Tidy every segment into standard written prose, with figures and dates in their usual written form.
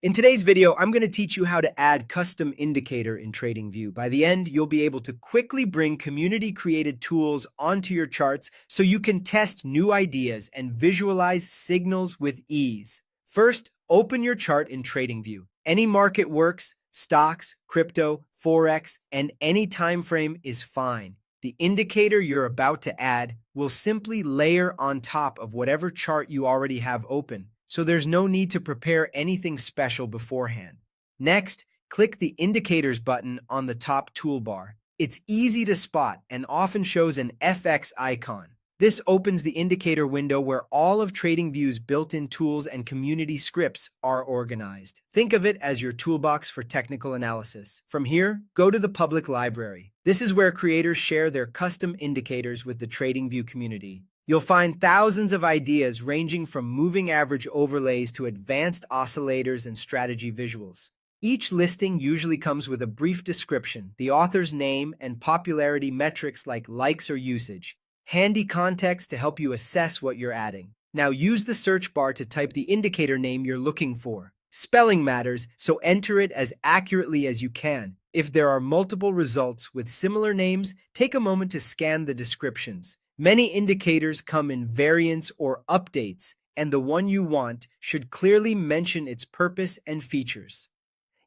In today's video, I'm going to teach you how to add custom indicator in TradingView. By the end, you'll be able to quickly bring community-created tools onto your charts so you can test new ideas and visualize signals with ease. First, open your chart in TradingView. Any market works, stocks, crypto, forex, and any time frame is fine. The indicator you're about to add will simply layer on top of whatever chart you already have open, so there's no need to prepare anything special beforehand. Next, click the Indicators button on the top toolbar. It's easy to spot and often shows an FX icon. This opens the indicator window where all of TradingView's built-in tools and community scripts are organized. Think of it as your toolbox for technical analysis. From here, go to the public library. This is where creators share their custom indicators with the TradingView community. You'll find thousands of ideas ranging from moving average overlays to advanced oscillators and strategy visuals. Each listing usually comes with a brief description, the author's name, and popularity metrics like likes or usage. Handy context to help you assess what you're adding. Now use the search bar to type the indicator name you're looking for. Spelling matters, so enter it as accurately as you can. If there are multiple results with similar names, take a moment to scan the descriptions. Many indicators come in variants or updates, and the one you want should clearly mention its purpose and features.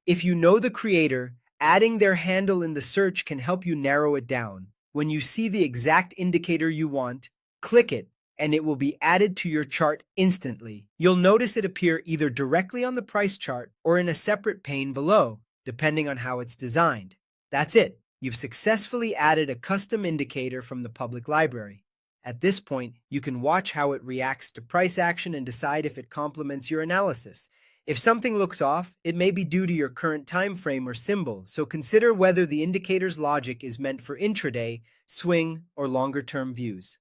If you know the creator, adding their handle in the search can help you narrow it down. When you see the exact indicator you want, click it, and it will be added to your chart instantly. You'll notice it appear either directly on the price chart or in a separate pane below, depending on how it's designed. That's it. You've successfully added a custom indicator from the public library. At this point, you can watch how it reacts to price action and decide if it complements your analysis. If something looks off, it may be due to your current time frame or symbol, so consider whether the indicator's logic is meant for intraday, swing, or longer-term views.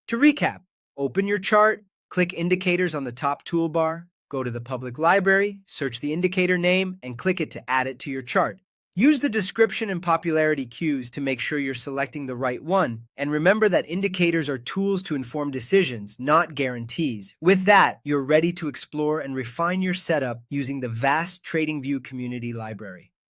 To recap, open your chart, click Indicators on the top toolbar, go to the public library, search the indicator name, and click it to add it to your chart. Use the description and popularity cues to make sure you're selecting the right one, and remember that indicators are tools to inform decisions, not guarantees. With that, you're ready to explore and refine your setup using the vast TradingView community library.